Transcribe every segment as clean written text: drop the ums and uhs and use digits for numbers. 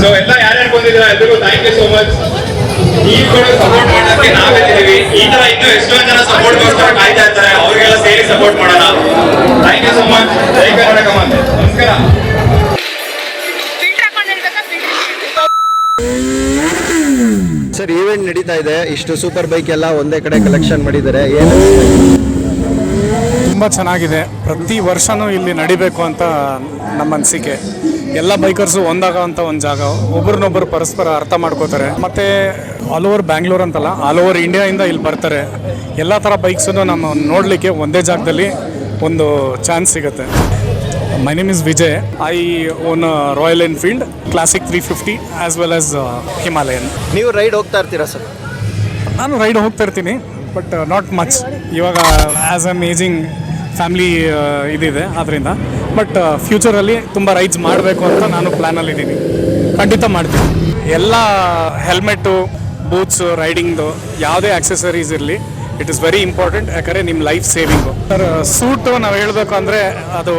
So ಎಲ್ಲ ಯಾರ್ಯಾರು ಬಂದಿದ್ದೀರಾ ಎಲ್ರಿಗೂ ಥ್ಯಾಂಕ್ ಯು ಸೋ ಮಚ್. ನೀವು ಕೂಡ ಸಪೋರ್ಟ್ ಮಾಡೋದಕ್ಕೆ ನಾವಿದ್ದೀವಿ. ಈ ತರ ಇನ್ನೂ ಎಷ್ಟೊಂದು ಜನ ಸಪೋರ್ಟ್ ಗೋಸ್ಕರ ಕಾಯ್ತಾ ಇರ್ತಾರೆ, ಅವ್ರಿಗೆಲ್ಲ ಸೇರಿ ಸಪೋರ್ಟ್ ಮಾಡೋಣ. Thank you so much. ಜೈ ಕರ್ನಾಟಕ ಮಾತೆ. ನಮಸ್ಕಾರ. ಸರ್, ಈವೆಂಟ್ ನಡೀತಾ ಇದೆ, ಇಷ್ಟು ಸೂಪರ್ ಬೈಕ್ ಎಲ್ಲ ಒಂದೇ ಕಡೆ ಕಲೆಕ್ಷನ್ ಮಾಡಿದ್ದಾರೆ, ಏನು ತುಂಬ ಚೆನ್ನಾಗಿದೆ. ಪ್ರತಿ ವರ್ಷವೂ ಇಲ್ಲಿ ನಡಿಬೇಕು ಅಂತ ನಮ್ಮ ಅನಿಸಿಕೆ. ಎಲ್ಲ ಬೈಕರ್ಸು ಒಂದಾಗೋಂಥ ಒಂದು ಜಾಗ, ಒಬ್ರನ್ನೊಬ್ಬರು ಪರಸ್ಪರ ಅರ್ಥ ಮಾಡ್ಕೋತಾರೆ. ಮತ್ತು ಆಲ್ ಓವರ್ ಬ್ಯಾಂಗ್ಳೂರ್ ಅಂತಲ್ಲ, ಆಲ್ ಓವರ್ ಇಂಡಿಯಾಯಿಂದ ಇಲ್ಲಿ ಬರ್ತಾರೆ. ಎಲ್ಲ ಥರ ಬೈಕ್ಸನ್ನು ನಮ್ಮ ನೋಡಲಿಕ್ಕೆ ಒಂದೇ ಜಾಗದಲ್ಲಿ ಒಂದು ಚಾನ್ಸ್ ಸಿಗುತ್ತೆ. My name is Vijay. I own royal Enfield classic 350 as well as Himalayan. ನೀವು ರೈಡ್ ಹೋಗ್ತಾ ಇರ್ತೀರಾ ಸರ್? ನಾನು ರೈಡ್ ಹೋಗ್ತಾ ಇರ್ತೀನಿ, ಬಟ್ ನಾಟ್ ಮಚ್. ಇವಾಗ ಆ್ಯಸ್ ಅನ್ ಏಜಿಂಗ್ ಫ್ಯಾಮ್ಲಿ ಇದಿದೆ ಅದರಿಂದ. ಬಟ್ ಫ್ಯೂಚರಲ್ಲಿ ತುಂಬ ರೈಡ್ಸ್ ಮಾಡಬೇಕು ಅಂತ ನಾನು ಪ್ಲ್ಯಾನಲ್ಲಿದ್ದೀನಿ. ಖಂಡಿತ ಮಾಡ್ತೀನಿ. ಎಲ್ಲ ಹೆಲ್ಮೆಟ್ಟು, ಬೂಟ್ಸು, ರೈಡಿಂಗ್ದು ಯಾವುದೇ ಆಕ್ಸೆಸರೀಸ್ ಇರಲಿ, ಇಟ್ ಇಸ್ ವೆರಿ ಇಂಪಾರ್ಟೆಂಟ್. ಯಾಕಂದರೆ ನಿಮ್ಮ ಲೈಫ್ ಸೇವಿಂಗು. ಸರ್, ಸೂಟು ನಾವು ಹೇಳಬೇಕು ಅಂದರೆ ಅದು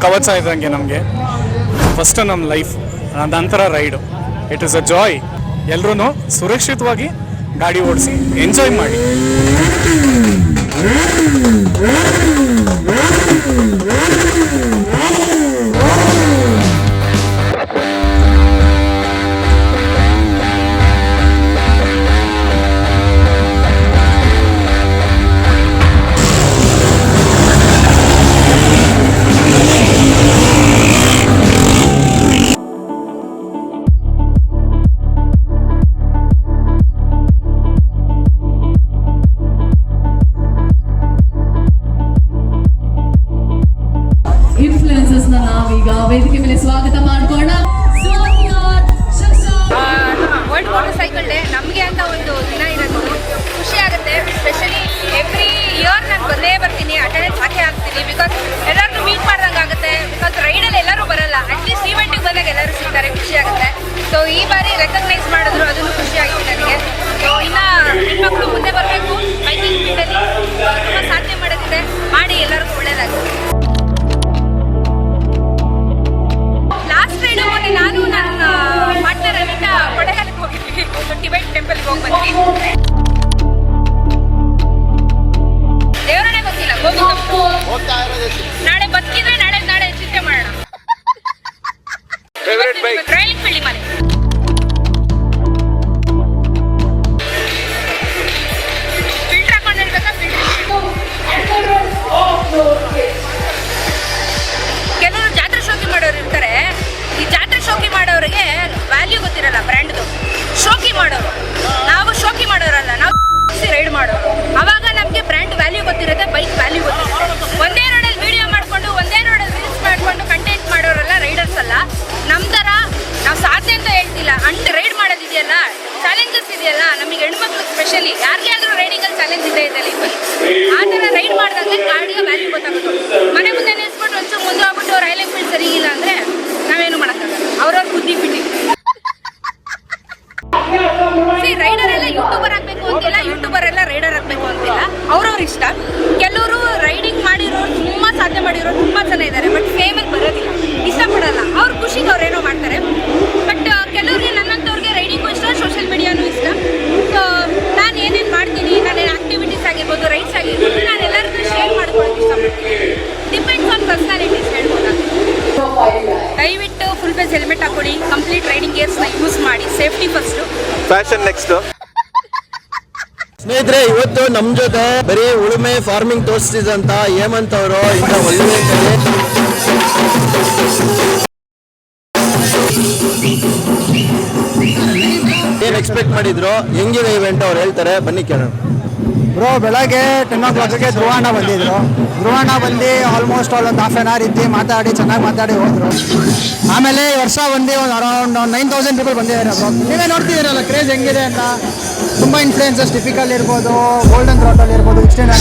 ಕವಚ ಇದ್ದಂಗೆ ನಮಗೆ. ಫಸ್ಟು ನಮ್ಮ ಲೈಫ್, ನಂತರ raid. It is a Joy. ಎಲ್ಲರೂ ಸುರಕ್ಷಿತವಾಗಿ ಗಾಡಿ ಓಡಿಸಿ ಎಂಜಾಯ್ ಮಾಡಿ. ನಾವೀಗ ವೇದಿಕೆ ಮೇಲೆ ಸ್ವಾಗತ ಮಾಡ್ಕೋಣ. ವರ್ಲ್ಡ್ ಮೋಟರ್ ಸೈಕಲ್ ಡೇ ನಮಗೆ ಅಂತ ಒಂದು ದಿನ ಇರೋದು ಖುಷಿ ಆಗುತ್ತೆ. ಸ್ಪೆಷಲಿ ಎವ್ರಿ ಇಯರ್ ನಾನು ಬಂದೇ ಬರ್ತೀನಿ, ಅಟೆಂಡೆನ್ಸ್ ಹಾಕೇ ಆಗ್ತೀನಿ. ಬಿಕಾಸ್ ಎಲ್ಲರೂ ಮೀಟ್ ಮಾಡ್ದಂಗೆ ಆಗುತ್ತೆ. ಬಿಕಾಸ್ ರೈಡಲ್ಲಿ ಎಲ್ಲರೂ ಬರಲ್ಲ, ಅಟ್ಲೀಸ್ಟ್ ಈವೆಂಟಿಗೆ ಬಂದಾಗ ಎಲ್ಲರೂ ಸಿಗ್ತಾರೆ, ಖುಷಿ ಆಗುತ್ತೆ. ಸೊ ಈ ಬಾರಿ ರೆಕಗ್ನೈಸ್ ಮಾಡಿದ್ರು, ಅದನ್ನು ಖುಷಿ ಆಗಿದೆ ನನಗೆ. ಸೊ ಇನ್ನು ಹೆಣ್ಮಕ್ಳು ಮುಂದೆ ಬರಬೇಕು, ಬೈಕಿಂಗ್ ಫೀಲ್ಡಲ್ಲಿ ತುಂಬ ಸಾಧನೆ ಮಾಡೋದಿದೆ, ಮಾಡಿ ಎಲ್ಲರಿಗೂ ಒಳ್ಳೆಯದಾಗುತ್ತೆ. ನಾನು ನನ್ನ ಪಾರ್ಟ್ನರ್ ಅನಿತಾ ಕೊಡೆಗಾಲಕ್ಕೆ ಹೋಗಿದ್ವಿ, ಟಿಬೆಟ್ ಟೆಂಪಲ್ಗೆ ಹೋಗಿ ಬಂದ್ವಿ. ದೇವರನ್ನೇ ಗೊತ್ತಿಲ್ಲ, ನಾಳೆ ಬದುಕಿದ್ರೆ ನಾಳೆ ಚಿಂತೆ ಮಾಡೋಣ. ರಾಯಲ್ ಫೀಲ್ಡ್ ಮನೆ ಫಿಲ್ಟರ್ ಹಾಕೊಂಡಿರ್ಬೇಕಾ? ಕೆಲವರು ಜಾತ್ರೆ ಶೋಕಿ ಮಾಡೋರು ಇರ್ತಾರೆ. ಈ ಜಾತ್ರೆ ಶೋಕಿ ಮಾಡೋರಿಗೆ ವ್ಯಾಲ್ಯೂ ಗೊತ್ತಿರಲ್ಲ ಬ್ರ್ಯಾಂಡ್ದು. ಶೋಕಿ ಮಾಡೋರು ನಾವು, ಶೋಕಿ ಮಾಡೋರಲ್ಲ ನಾವು, ರೈಡ್ ಮಾಡೋರು. ಅವಾಗ ನಮಗೆ ಬ್ರ್ಯಾಂಡ್ ವ್ಯಾಲ್ಯೂ ಗೊತ್ತಿರುತ್ತೆ, ಬೈಕ್ ವ್ಯಾಲ್ಯೂ ಗೊತ್ತಿರುತ್ತೆ. ಒಂದೇ ರೋಡಲ್ಲಿ ವಿಡಿಯೋ ಮಾಡಿಕೊಂಡು, ಒಂದೇ ರೋಡಲ್ಲಿ ರೀಲ್ಸ್ ಮಾಡಿಕೊಂಡು ಕಂಟೆಂಟ್ ಮಾಡೋರೆಲ್ಲ ರೈಡರ್ಸ್ ಅಲ್ಲ. ನಮ್ಮ ಥರ ನಾವು ಸಾಧ್ಯ ಅಂತ ಹೇಳ್ತಿಲ್ಲ, ರೈಡ್ ಮಾಡೋದಿದೆಯಲ್ಲ, ಚಾಲೆಂಜಸ್ ಇದೆಯಲ್ಲ, ನಮಗೆ ಹೆಣ್ಮಕ್ಳು ಸ್ಪೆಷಲಿ ಯಾರಿಗೆ ಆದರೂ ರೈಡಿಂಗಲ್ಲಿ ಚಾಲೆಂಜ್ ಇದೆ ಲೈಫಲ್ಲಿ. ಆ ಥರ ರೈಡ್ ಮಾಡಿದಾಗ ಗಾಡಿಯ ವ್ಯಾಲ್ಯೂ ಗೊತ್ತಾಗುತ್ತೆ. ಮನೆ ಮುಂದೆ ನಿಲ್ಸ್ಬಿಟ್ಟು ಒಂಚೂರು ಮುಂದೆ ಹೋಗ್ಬಿಟ್ಟು ರಾಯಲ್ ಎನ್ಫೀಲ್ಡ್ ಸರಿ ಇಲ್ಲ ಅಂದರೆ ನಾವೇನು ಮಾಡೋಕ್ಕಾಗಲ್ಲ, ಅವ್ರವ್ರ ಬುದ್ಧಿ ಬಿಟ್ಟು. ರೈಡರ್ ಎಲ್ಲ ಯೂಟ್ಯೂಬರ್ ಆಗಬೇಕು ಅಂತಿಲ್ಲ, ಯೂಟ್ಯೂಬರ್ ಎಲ್ಲ ರೈಡರ್ ಆಗಬೇಕು ಅಂತಿಲ್ಲ, ಅವ್ರವ್ರ ಇಷ್ಟ. ಕೆಲವರು ರೈಡಿಂಗ್ ಮಾಡಿರೋರು, ತುಂಬ ಸಾಧನೆ ಮಾಡಿರೋರು ತುಂಬ ಜನ ಇದ್ದಾರೆ, ಬಟ್ ಫೇಮಿಗೆ ಬರೋದಿಲ್ಲ, ಇಷ್ಟಪಡಲ್ಲ. ಅವ್ರ ಖುಷಿಗೆ ಅವ್ರೇನೋ ಮಾಡ್ತಾರೆ. ಬಟ್ ಕೆಲವ್ರಿಗೆ, ನನ್ನಂಥವ್ರಿಗೆ ರೈಡಿಂಗು ಇಷ್ಟ, ಸೋಷಿಯಲ್ ಮೀಡಿಯಾನು ಇಷ್ಟ. ಸೊ ನಾನು ಏನೇನು ಮಾಡ್ತೀನಿ, ನಾನೇನು ಆಕ್ಟಿವಿಟೀಸ್ ಆಗಿರ್ಬೋದು, ರೈಡ್ಸ್ ಆಗಿರ್ಬೋದು, ನಾನು ಎಲ್ಲರಿಗೂ ಶೇರ್ ಮಾಡ್ಕೊಳ್ಳೋಕೆ ಇಷ್ಟಪಡ್ತೀನಿ. ಡಿಪೆಂಡ್ಸ್ ಆನ್ ಪರ್ಸನಾಲಿಟೀಸ್ ಹೇಳ್ಬೋದಾಗುತ್ತೆ. ದಯವಿಟ್ಟು ಫುಲ್ ಫೇಸ್ ಹೆಲ್ಮೆಟ್ ಹಾಕೊಳ್ಳಿ, ಕಂಪ್ಲೀಟ್ ರೈಡಿಂಗ್ ಗೇರ್ಸ್ನ ಯೂಸ್ ಮಾಡಿ, ಸೇಫ್ಟಿ ಫಸ್ಟು, ಫ್ಯಾಷನ್ ನೆಕ್ಸ್ಟ್. ಸ್ನೇಹಿತರೆ, ಇವತ್ತು ನಮ್ಮ ಜೊತೆ ಬರೀ ಉಳುಮೆ ಫಾರ್ಮಿಂಗ್ ತೋರಿಸ್ತಿದ್ದಂತ ಹೇಮಂತ್ ಅವರು ಇಂಥ ಒಳ್ಳೆ ಏನ್ ಎಕ್ಸ್ಪೆಕ್ಟ್ ಮಾಡಿದ್ರು, ಹೆಂಗಿದೆ ಇವೆಂಟ್ ಅವ್ರು ಹೇಳ್ತಾರೆ, ಬನ್ನಿ ಕೇಳೋಣ. ಬ್ರೋ, ಬೆಳಗ್ಗೆ 10 o'clock ಧ್ರುವಣ್ಣ ಬಂದಿದ್ರು. ಧ್ರುವಣ್ಣ ಬಂದು ಆಲ್ಮೋಸ್ಟ್ ಒಂದು ಹಾಫ್ ಆನ್ ಅವರ್ ಇದ್ದು ಮಾತಾಡಿ, ಚೆನ್ನಾಗಿ ಮಾತಾಡಿ ಹೋದ್ರು. ಆಮೇಲೆ ಈ ವರ್ಷ ಬಂದು ಒಂದು ಅರೌಂಡ್ 9,000 ಪೀಪಲ್ ಬಂದಿದ್ದಾರೆ ಬ್ರೋ. ನೀವೇ ನೋಡ್ತಿದ್ದೀರಲ್ಲ ಕ್ರೇಜ್ ಹೆಂಗಿದೆ ಅಂತ. ತುಂಬ ಇನ್ಫ್ಲೂಯೆನ್ಸಸ್ ಟಿಪಿಕಲ್ ಇರ್ಬೋದು, ಗೋಲ್ಡನ್ ಥ್ರಾಟಲ್ ಇರ್ಬೋದು, ಎಕ್ಸ್ಟೆಂಡ್